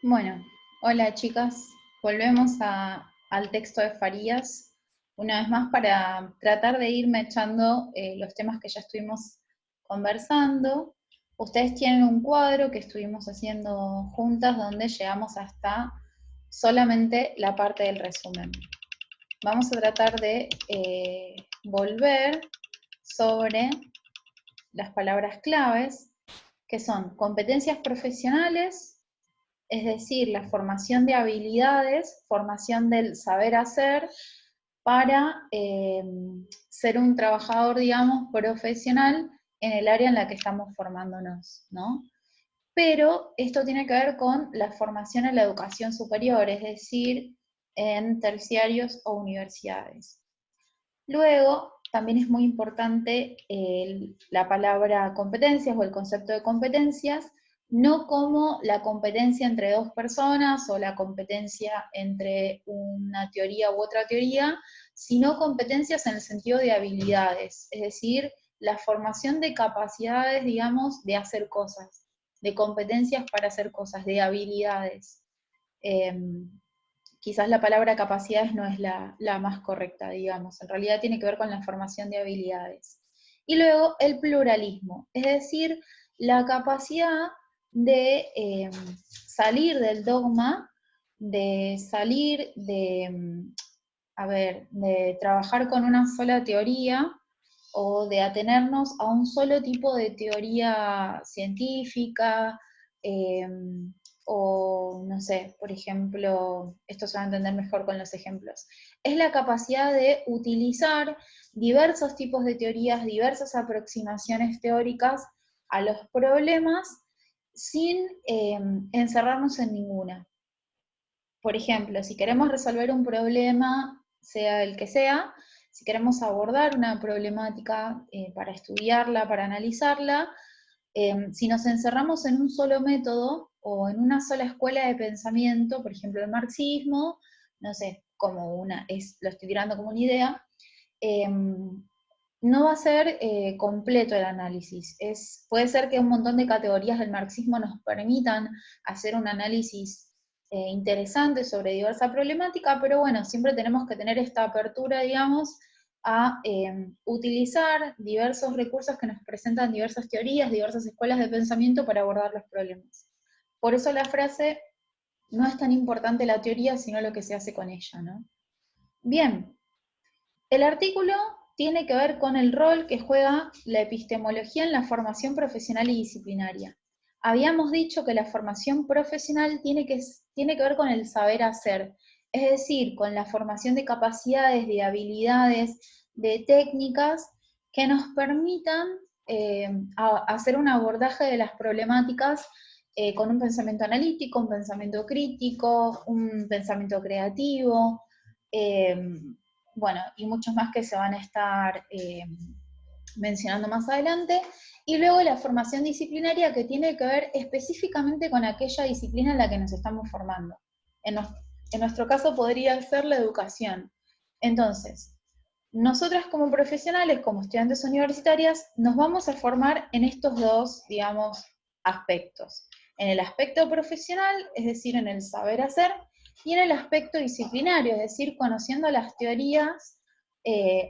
Bueno, hola chicas, volvemos al texto de Farías, una vez más para tratar de ir mechando los temas que ya estuvimos conversando. Ustedes tienen un cuadro que estuvimos haciendo juntas donde llegamos hasta solamente la parte del resumen. Vamos a tratar de volver sobre las palabras claves, que son competencias profesionales, es decir, la formación de habilidades, formación del saber hacer para ser un trabajador, digamos, profesional en el área en la que estamos formándonos, ¿no? Pero esto tiene que ver con la formación en la educación superior, es decir, en terciarios o universidades. Luego, también es muy importante la palabra competencias o el concepto de competencias, no como la competencia entre dos personas o la competencia entre una teoría u otra teoría, sino competencias en el sentido de habilidades, es decir, la formación de capacidades, digamos, de hacer cosas, de competencias para hacer cosas, de habilidades. Quizás la palabra capacidades no es la más correcta, digamos, en realidad tiene que ver con la formación de habilidades. Y luego el pluralismo, es decir, la capacidad de salir del dogma, de salir de trabajar con una sola teoría o de atenernos a un solo tipo de teoría científica, eh, o no sé, por ejemplo, esto se va a entender mejor con los ejemplos, es la capacidad de utilizar diversos tipos de teorías, diversas aproximaciones teóricas a los problemas sin encerrarnos en ninguna. Por ejemplo, si queremos resolver un problema, sea el que sea, si queremos abordar una problemática para estudiarla, para analizarla, si nos encerramos en un solo método o en una sola escuela de pensamiento, por ejemplo el marxismo, no sé, lo estoy tirando como una idea, no va a ser completo el análisis. Puede ser que un montón de categorías del marxismo nos permitan hacer un análisis interesante sobre diversa problemática, pero bueno, siempre tenemos que tener esta apertura, digamos, a utilizar diversos recursos que nos presentan diversas teorías, diversas escuelas de pensamiento para abordar los problemas. Por eso la frase, no es tan importante la teoría, sino lo que se hace con ella, ¿no? Bien, el artículo tiene que ver con el rol que juega la epistemología en la formación profesional y disciplinaria. Habíamos dicho que la formación profesional tiene que ver con el saber hacer, es decir, con la formación de capacidades, de habilidades, de técnicas que nos permitan hacer un abordaje de las problemáticas con un pensamiento analítico, un pensamiento crítico, un pensamiento creativo, eh, bueno, y muchos más que se van a estar mencionando más adelante. Y luego la formación disciplinaria, que tiene que ver específicamente con aquella disciplina en la que nos estamos formando. En nuestro caso podría ser la educación. Entonces, nosotras como profesionales, como estudiantes universitarias, nos vamos a formar en estos dos, digamos, aspectos. En el aspecto profesional, es decir, en el saber hacer, y en el aspecto disciplinario, es decir, conociendo las teorías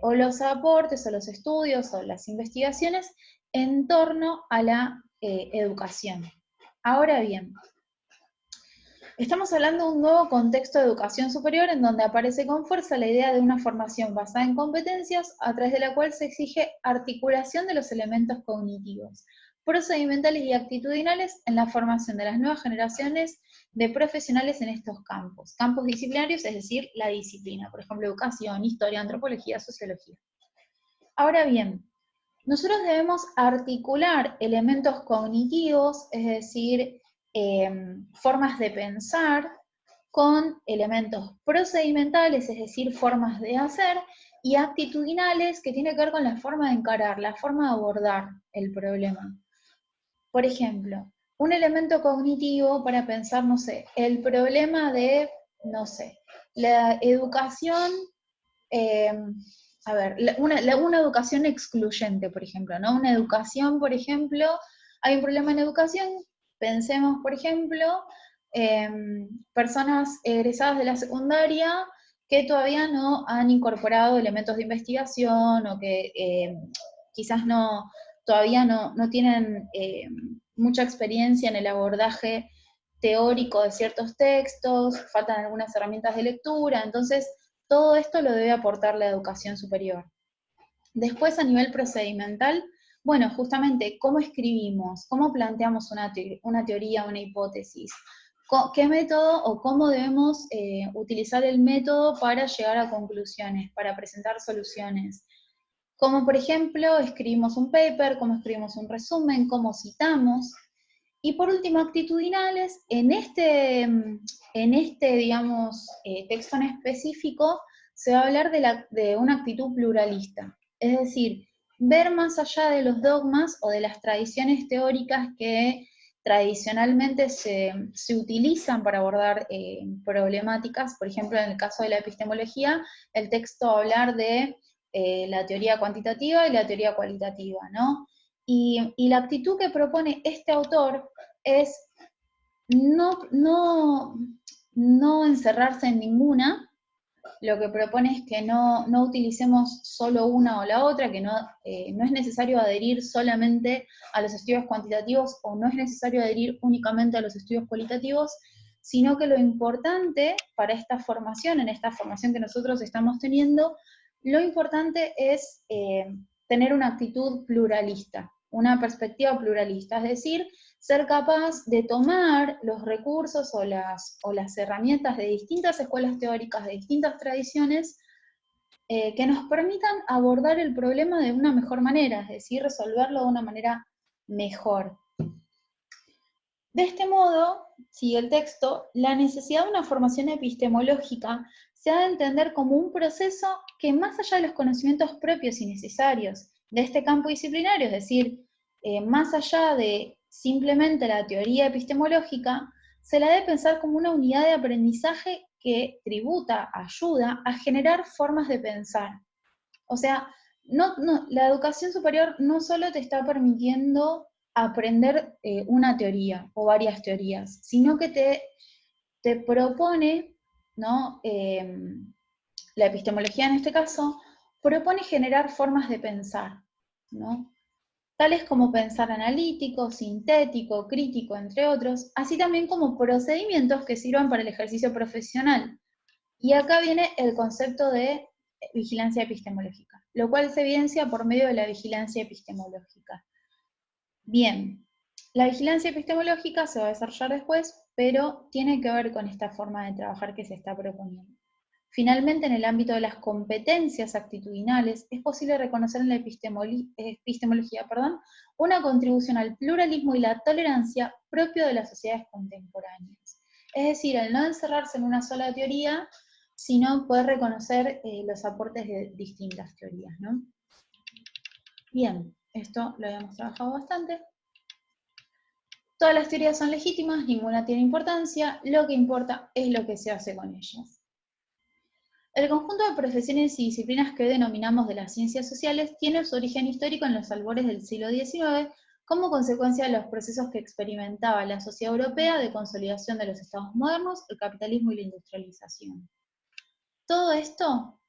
o los aportes o los estudios o las investigaciones en torno a la educación. Ahora bien, estamos hablando de un nuevo contexto de educación superior en donde aparece con fuerza la idea de una formación basada en competencias a través de la cual se exige articulación de los elementos cognitivos, procedimentales y actitudinales en la formación de las nuevas generaciones de profesionales en estos campos. Campos disciplinarios, es decir, la disciplina, por ejemplo, educación, historia, antropología, sociología. Ahora bien, nosotros debemos articular elementos cognitivos, es decir, formas de pensar, con elementos procedimentales, es decir, formas de hacer, y actitudinales, que tiene que ver con la forma de encarar, la forma de abordar el problema. Por ejemplo, un elemento cognitivo para pensar, no sé, el problema de, no sé, la educación eh, una educación excluyente, por ejemplo, ¿no? Una educación, por ejemplo, hay un problema en educación, pensemos, por ejemplo, personas egresadas de la secundaria que todavía no han incorporado elementos de investigación o que quizás todavía no tienen mucha experiencia en el abordaje teórico de ciertos textos, faltan algunas herramientas de lectura, entonces todo esto lo debe aportar la educación superior. Después, a nivel procedimental, bueno, justamente, ¿cómo escribimos? ¿Cómo planteamos una teoría, una hipótesis? ¿Qué método o cómo debemos utilizar el método para llegar a conclusiones, para presentar soluciones? Como por ejemplo, escribimos un paper, cómo escribimos un resumen, cómo citamos. Y por último, actitudinales, en este digamos, texto en específico, se va a hablar de una actitud pluralista. Es decir, ver más allá de los dogmas o de las tradiciones teóricas que tradicionalmente se utilizan para abordar problemáticas. Por ejemplo, en el caso de la epistemología, el texto va a hablar de la teoría cuantitativa y la teoría cualitativa, ¿no? Y la actitud que propone este autor es no encerrarse en ninguna. Lo que propone es que no utilicemos solo una o la otra, que no es necesario adherir solamente a los estudios cuantitativos o no es necesario adherir únicamente a los estudios cualitativos, sino que lo importante para esta formación, en esta formación que nosotros estamos teniendo, lo importante es tener una actitud pluralista, una perspectiva pluralista, es decir, ser capaz de tomar los recursos o las herramientas de distintas escuelas teóricas, de distintas tradiciones, que nos permitan abordar el problema de una mejor manera, es decir, resolverlo de una manera mejor. De este modo, sigue el texto, la necesidad de una formación epistemológica se ha de entender como un proceso que, más allá de los conocimientos propios y necesarios de este campo disciplinario, es decir, más allá de simplemente la teoría epistemológica, se la debe pensar como una unidad de aprendizaje que tributa, ayuda a generar formas de pensar. O sea, la educación superior no solo te está permitiendo aprender una teoría o varias teorías, sino que te propone, ¿no? La epistemología en este caso, propone generar formas de pensar, ¿no? Tales como pensar analítico, sintético, crítico, entre otros, así también como procedimientos que sirvan para el ejercicio profesional. Y acá viene el concepto de vigilancia epistemológica, lo cual se evidencia por medio de la vigilancia epistemológica. Bien, la vigilancia epistemológica se va a desarrollar después, pero tiene que ver con esta forma de trabajar que se está proponiendo. Finalmente, en el ámbito de las competencias actitudinales, es posible reconocer en la epistemología una contribución al pluralismo y la tolerancia propio de las sociedades contemporáneas. Es decir, el no encerrarse en una sola teoría, sino poder reconocer los aportes de distintas teorías, ¿no? Bien, esto lo habíamos trabajado bastante. Todas las teorías son legítimas, ninguna tiene importancia, lo que importa es lo que se hace con ellas. El conjunto de profesiones y disciplinas que hoy denominamos de las ciencias sociales tiene su origen histórico en los albores del siglo XIX, como consecuencia de los procesos que experimentaba la sociedad europea de consolidación de los estados modernos, el capitalismo y la industrialización. Todo esto,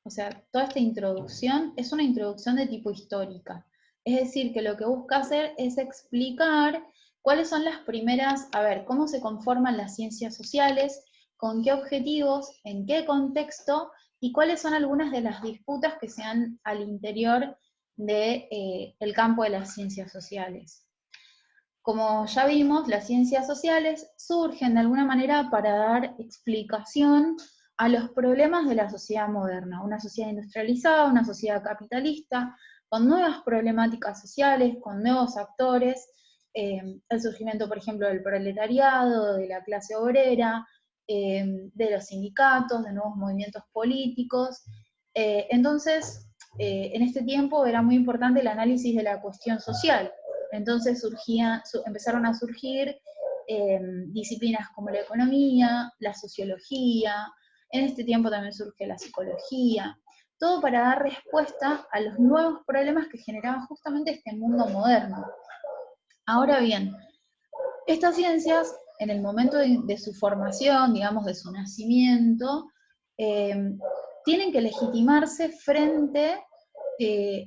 o sea, toda esta introducción es una introducción de tipo histórica. Es decir, que lo que busca hacer es explicar cuáles son las primeras, cómo se conforman las ciencias sociales, con qué objetivos, en qué contexto, y cuáles son algunas de las disputas que se dan al interior del campo de las ciencias sociales. Como ya vimos, las ciencias sociales surgen de alguna manera para dar explicación a los problemas de la sociedad moderna, una sociedad industrializada, una sociedad capitalista, con nuevas problemáticas sociales, con nuevos actores, el surgimiento, por ejemplo, del proletariado, de la clase obrera, de los sindicatos, de nuevos movimientos políticos. Entonces, en este tiempo era muy importante el análisis de la cuestión social. Entonces empezaron a surgir disciplinas como la economía, la sociología, en este tiempo también surge la psicología, todo para dar respuesta a los nuevos problemas que generaba justamente este mundo moderno. Ahora bien, estas ciencias en el momento de su formación, digamos, de su nacimiento, tienen que legitimarse frente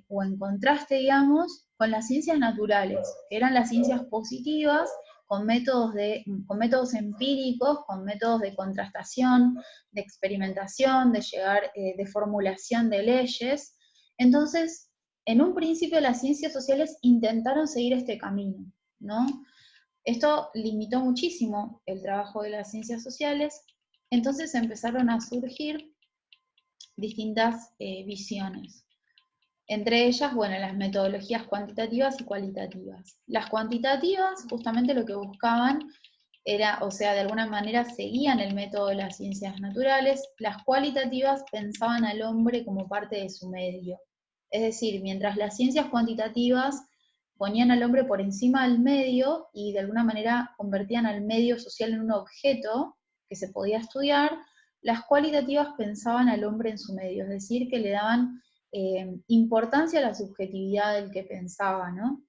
o en contraste, digamos, con las ciencias naturales, que eran las ciencias positivas, con métodos empíricos, con métodos de contrastación, de experimentación, de formulación de leyes. Entonces, en un principio las ciencias sociales intentaron seguir este camino, ¿no? Esto limitó muchísimo el trabajo de las ciencias sociales, entonces empezaron a surgir distintas visiones. Entre ellas, bueno, las metodologías cuantitativas y cualitativas. Las cuantitativas, justamente lo que buscaban era, o sea, de alguna manera seguían el método de las ciencias naturales. Las cualitativas pensaban al hombre como parte de su medio. Es decir, mientras las ciencias cuantitativas ponían al hombre por encima del medio y de alguna manera convertían al medio social en un objeto que se podía estudiar, las cualitativas pensaban al hombre en su medio, es decir, que le daban importancia a la subjetividad del que pensaba, ¿no?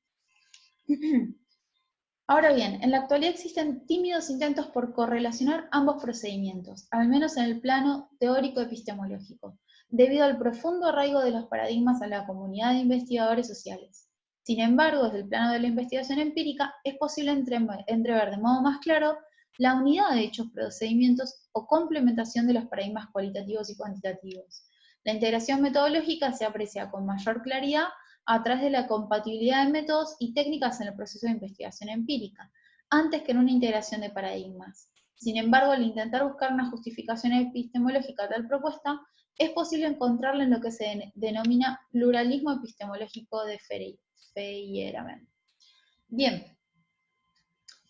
Ahora bien, en la actualidad existen tímidos intentos por correlacionar ambos procedimientos, al menos en el plano teórico-epistemológico, debido al profundo arraigo de los paradigmas a la comunidad de investigadores sociales. Sin embargo, desde el plano de la investigación empírica, es posible entrever de modo más claro la unidad de dichos procedimientos o complementación de los paradigmas cualitativos y cuantitativos. La integración metodológica se aprecia con mayor claridad a través de la compatibilidad de métodos y técnicas en el proceso de investigación empírica, antes que en una integración de paradigmas. Sin embargo, al intentar buscar una justificación epistemológica a tal propuesta, es posible encontrarla en lo que se denomina pluralismo epistemológico de Feyerabend. Bien,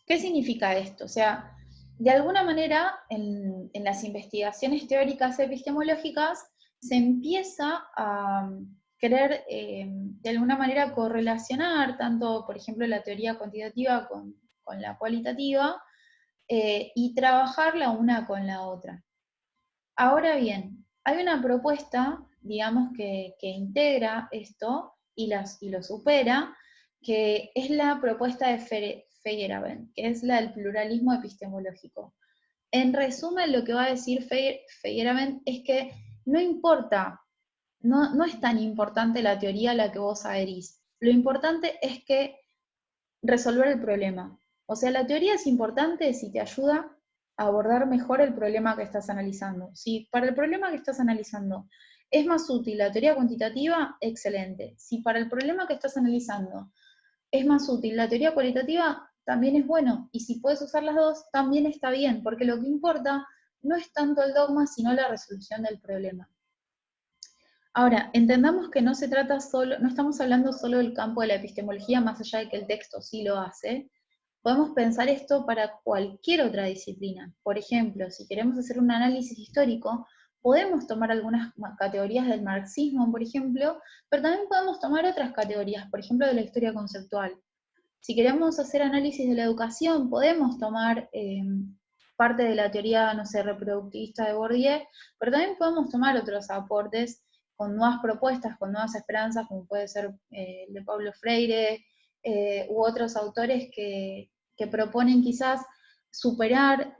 ¿qué significa esto? O sea, de alguna manera, en las investigaciones teóricas epistemológicas, se empieza a querer, de alguna manera, correlacionar tanto, por ejemplo, la teoría cuantitativa con la cualitativa, y trabajar la una con la otra. Ahora bien, hay una propuesta, digamos, que integra esto y lo supera, que es la propuesta de Feyerabend, que es la del pluralismo epistemológico. En resumen, lo que va a decir Feyerabend es que no importa, no es tan importante la teoría a la que vos adherís. Lo importante es que resolver el problema. O sea, la teoría es importante si te ayuda a abordar mejor el problema que estás analizando. Si para el problema que estás analizando es más útil la teoría cuantitativa, excelente. Si para el problema que estás analizando es más útil la teoría cualitativa, también es bueno. Y si puedes usar las dos, también está bien, porque lo que importa no es tanto el dogma, sino la resolución del problema. Ahora, entendamos que no se trata solo, no estamos hablando solo del campo de la epistemología, más allá de que el texto sí lo hace. Podemos pensar esto para cualquier otra disciplina. Por ejemplo, si queremos hacer un análisis histórico, podemos tomar algunas categorías del marxismo, por ejemplo, pero también podemos tomar otras categorías, por ejemplo, de la historia conceptual. Si queremos hacer análisis de la educación, podemos tomar parte de la teoría, no sé, reproductivista de Bourdieu, pero también podemos tomar otros aportes con nuevas propuestas, con nuevas esperanzas, como puede ser de Paulo Freire, u otros autores que proponen quizás superar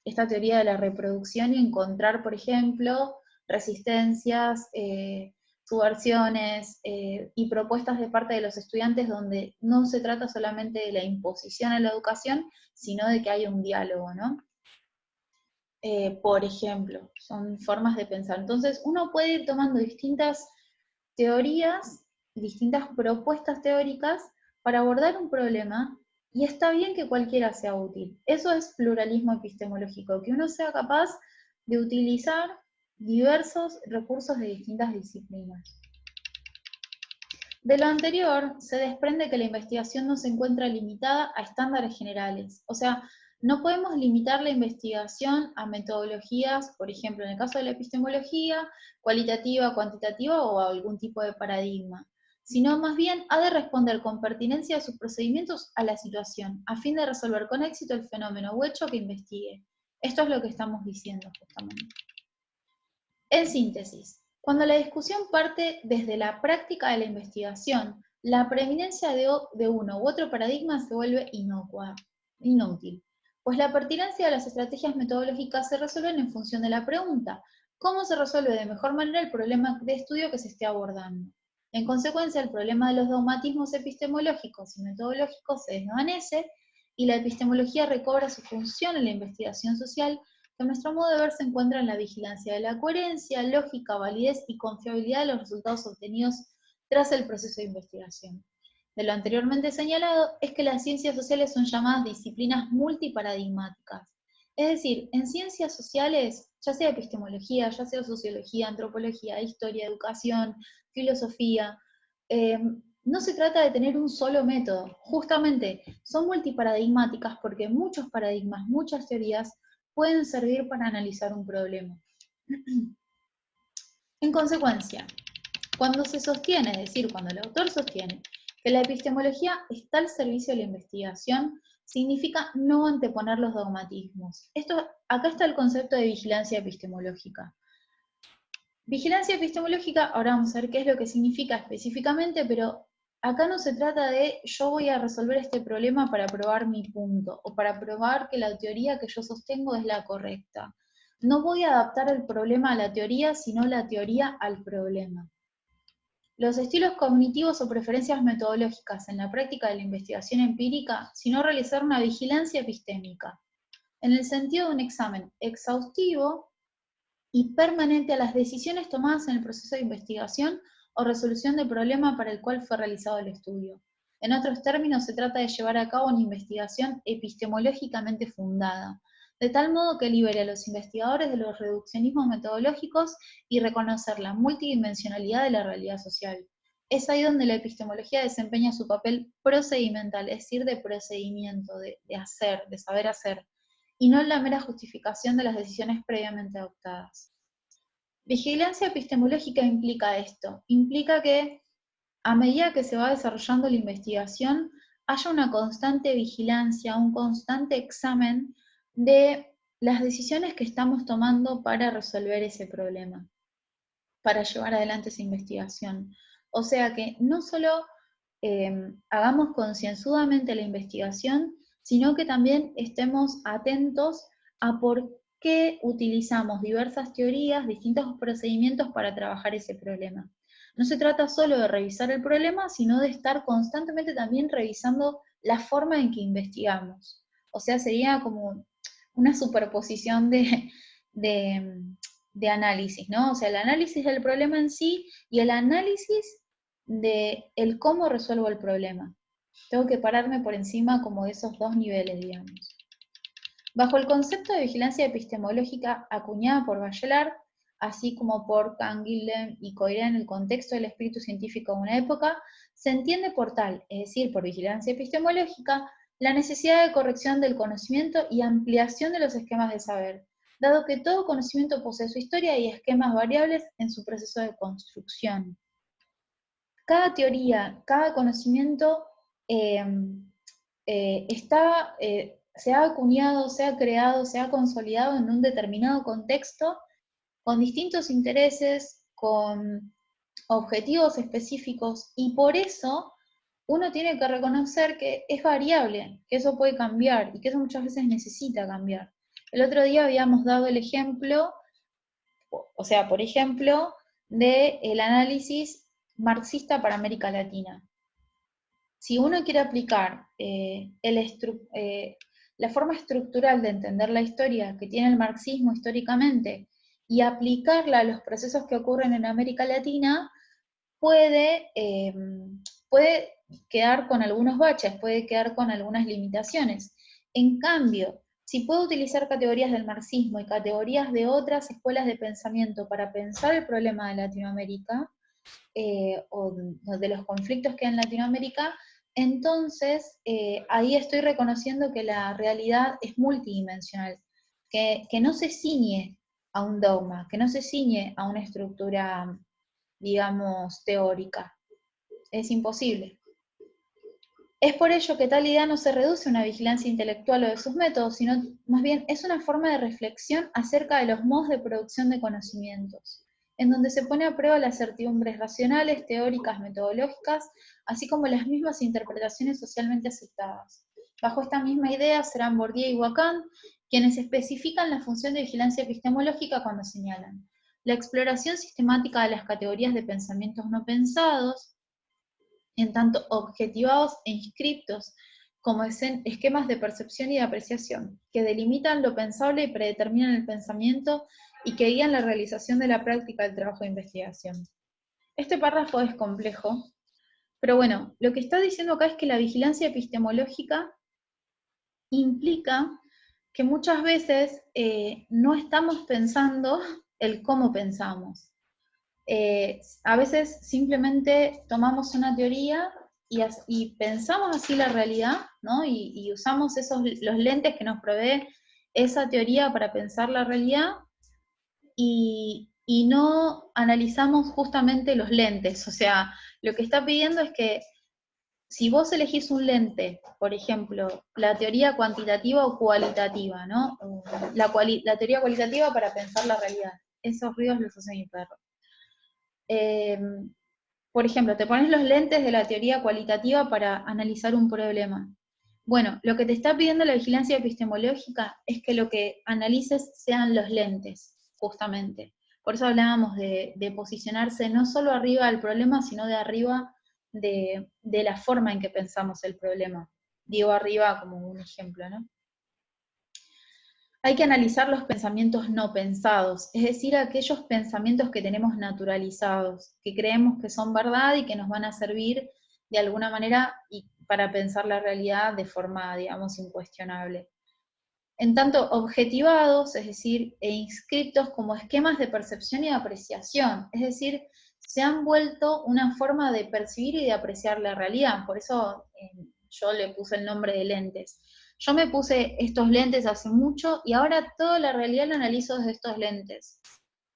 esta teoría de la reproducción y encontrar, por ejemplo, resistencias, subversiones y propuestas de parte de los estudiantes donde no se trata solamente de la imposición a la educación, sino de que haya un diálogo, ¿no? Por ejemplo, son formas de pensar. Entonces, uno puede ir tomando distintas teorías, distintas propuestas teóricas para abordar un problema, y está bien que cualquiera sea útil. Eso es pluralismo epistemológico, que uno sea capaz de utilizar diversos recursos de distintas disciplinas. De lo anterior, se desprende que la investigación no se encuentra limitada a estándares generales. O sea, no podemos limitar la investigación a metodologías, por ejemplo, en el caso de la epistemología, cualitativa, cuantitativa o a algún tipo de paradigma, sino más bien ha de responder con pertinencia de sus procedimientos a la situación, a fin de resolver con éxito el fenómeno o hecho que investigue. Esto es lo que estamos diciendo justamente. En síntesis, cuando la discusión parte desde la práctica de la investigación, la preeminencia de uno u otro paradigma se vuelve inútil. Pues la pertinencia de las estrategias metodológicas se resuelven en función de la pregunta: ¿cómo se resuelve de mejor manera el problema de estudio que se esté abordando? En consecuencia, el problema de los dogmatismos epistemológicos y metodológicos se desvanece y la epistemología recobra su función en la investigación social, que a nuestro modo de ver se encuentra en la vigilancia de la coherencia, lógica, validez y confiabilidad de los resultados obtenidos tras el proceso de investigación. De lo anteriormente señalado es que las ciencias sociales son llamadas disciplinas multiparadigmáticas. Es decir, en ciencias sociales, ya sea epistemología, ya sea sociología, antropología, historia, educación, filosofía, no se trata de tener un solo método. Justamente son multiparadigmáticas porque muchos paradigmas, muchas teorías pueden servir para analizar un problema. En consecuencia, cuando se sostiene, es decir, cuando el autor sostiene que la epistemología está al servicio de la investigación, significa no anteponer los dogmatismos. Acá está el concepto de vigilancia epistemológica. Vigilancia epistemológica, ahora vamos a ver qué es lo que significa específicamente, pero acá no se trata de yo voy a resolver este problema para probar mi punto, o para probar que la teoría que yo sostengo es la correcta. No voy a adaptar el problema a la teoría, sino la teoría al problema. Los estilos cognitivos o preferencias metodológicas en la práctica de la investigación empírica, sino realizar una vigilancia epistémica, en el sentido de un examen exhaustivo y permanente a las decisiones tomadas en el proceso de investigación o resolución del problema para el cual fue realizado el estudio. En otros términos, se trata de llevar a cabo una investigación epistemológicamente fundada, de tal modo que libere a los investigadores de los reduccionismos metodológicos y reconocer la multidimensionalidad de la realidad social. Es ahí donde la epistemología desempeña su papel procedimental, es decir, de procedimiento, de hacer, de saber hacer, y no en la mera justificación de las decisiones previamente adoptadas. Vigilancia epistemológica implica esto, implica que a medida que se va desarrollando la investigación, haya una constante vigilancia, un constante examen de las decisiones que estamos tomando para resolver ese problema, para llevar adelante esa investigación. O sea que no solo hagamos concienzudamente la investigación, sino que también estemos atentos a por qué utilizamos diversas teorías, distintos procedimientos para trabajar ese problema. No se trata solo de revisar el problema, sino de estar constantemente también revisando la forma en que investigamos. O sea, sería como una superposición de, de análisis, ¿no? O sea, el análisis del problema en sí y el análisis de el cómo resuelvo el problema. Tengo que pararme por encima como de esos dos niveles, digamos. Bajo el concepto de vigilancia epistemológica acuñada por Bachelard, así como por Canguilhem y Coiré en el contexto del espíritu científico de una época, se entiende por tal, es decir, por vigilancia epistemológica, la necesidad de corrección del conocimiento y ampliación de los esquemas de saber, dado que todo conocimiento posee su historia y esquemas variables en su proceso de construcción. Cada teoría, cada conocimiento se ha acuñado, se ha creado, se ha consolidado en un determinado contexto, con distintos intereses, con objetivos específicos, y por eso uno tiene que reconocer que es variable, que eso puede cambiar, y que eso muchas veces necesita cambiar. El otro día habíamos dado el ejemplo, o sea, por ejemplo, del análisis marxista para América Latina. Si uno quiere aplicar la forma estructural de entender la historia que tiene el marxismo históricamente y aplicarla a los procesos que ocurren en América Latina, puede quedar con algunos baches, puede quedar con algunas limitaciones. En cambio, si puedo utilizar categorías del marxismo y categorías de otras escuelas de pensamiento para pensar el problema de Latinoamérica, o de los conflictos que hay en Latinoamérica, entonces ahí estoy reconociendo que la realidad es multidimensional, que no se ciñe a un dogma, que no se ciñe a una estructura, digamos, teórica. Es imposible. Es por ello que tal idea no se reduce a una vigilancia intelectual o de sus métodos, sino más bien es una forma de reflexión acerca de los modos de producción de conocimientos, en donde se pone a prueba las certidumbres racionales, teóricas, metodológicas, así como las mismas interpretaciones socialmente aceptadas. Bajo esta misma idea serán Bourdieu y Lacan quienes especifican la función de vigilancia epistemológica cuando señalan la exploración sistemática de las categorías de pensamientos no pensados, en tanto objetivados e inscriptos como esquemas de percepción y de apreciación, que delimitan lo pensable y predeterminan el pensamiento y que guían la realización de la práctica del trabajo de investigación. Este párrafo es complejo, pero bueno, lo que está diciendo acá es que la vigilancia epistemológica implica que muchas veces no estamos pensando el cómo pensamos. A veces simplemente tomamos una teoría y pensamos así la realidad, ¿no? Y usamos los lentes que nos provee esa teoría para pensar la realidad y no analizamos justamente los lentes. O sea, lo que está pidiendo es que si vos elegís un lente, por ejemplo, la teoría cuantitativa o cualitativa, ¿no? La teoría cualitativa para pensar la realidad. Esos ruidos los hace mi perro. Por ejemplo, te pones los lentes de la teoría cualitativa para analizar un problema. Bueno, lo que te está pidiendo la vigilancia epistemológica es que lo que analices sean los lentes, justamente. Por eso hablábamos de posicionarse no solo arriba del problema, sino de arriba de la forma en que pensamos el problema. Digo arriba como un ejemplo, ¿no? Hay que analizar los pensamientos no pensados, es decir, aquellos pensamientos que tenemos naturalizados, que creemos que son verdad y que nos van a servir de alguna manera para pensar la realidad de forma, digamos, incuestionable. En tanto, objetivados, es decir, e inscritos como esquemas de percepción y de apreciación, es decir, se han vuelto una forma de percibir y de apreciar la realidad. Por eso yo le puse el nombre de lentes. Yo me puse estos lentes hace mucho y ahora toda la realidad la analizo desde estos lentes.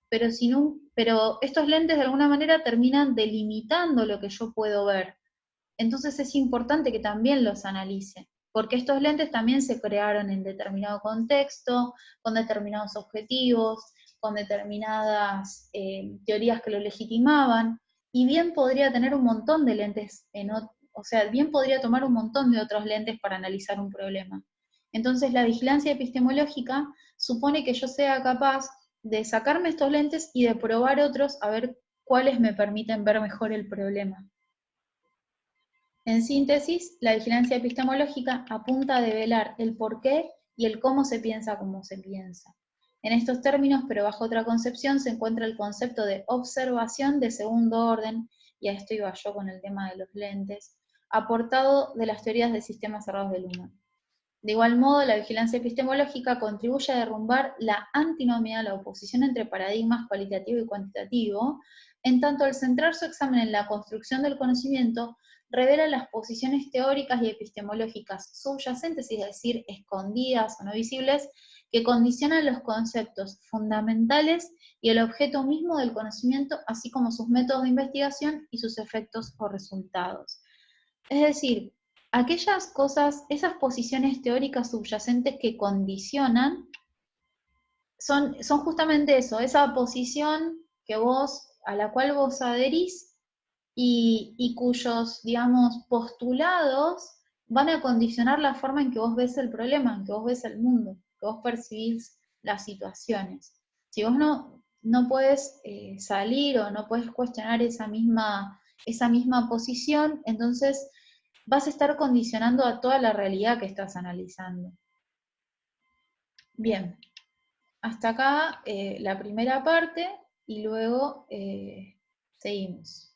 Pero estos lentes de alguna manera terminan delimitando lo que yo puedo ver. Entonces es importante que también los analice, porque estos lentes también se crearon en determinado contexto, con determinados objetivos, con determinadas teorías que lo legitimaban, y bien podría tener un montón de lentes, o sea, bien podría tomar un montón de otros lentes para analizar un problema. Entonces la vigilancia epistemológica supone que yo sea capaz de sacarme estos lentes y de probar otros a ver cuáles me permiten ver mejor el problema. En síntesis, la vigilancia epistemológica apunta a develar el por qué y el cómo se piensa como se piensa. En estos términos, pero bajo otra concepción, se encuentra el concepto de observación de segundo orden, y a esto iba yo con el tema de los lentes, aportado de las teorías de sistemas cerrados de Luhmann. De igual modo, la vigilancia epistemológica contribuye a derrumbar la antinomia, la oposición entre paradigmas cualitativo y cuantitativo, en tanto al centrar su examen en la construcción del conocimiento, revela las posiciones teóricas y epistemológicas subyacentes, es decir, escondidas o no visibles, que condicionan los conceptos fundamentales y el objeto mismo del conocimiento, así como sus métodos de investigación y sus efectos o resultados. Es decir, aquellas cosas, esas posiciones teóricas subyacentes que condicionan, son justamente eso, esa posición a la cual vos adherís y cuyos, digamos, postulados van a condicionar la forma en que vos ves el problema, en que vos ves el mundo, que vos percibís las situaciones. Si vos no podés salir o no podés cuestionar esa misma posición, entonces vas a estar condicionando a toda la realidad que estás analizando. Bien, hasta acá la primera parte y luego seguimos.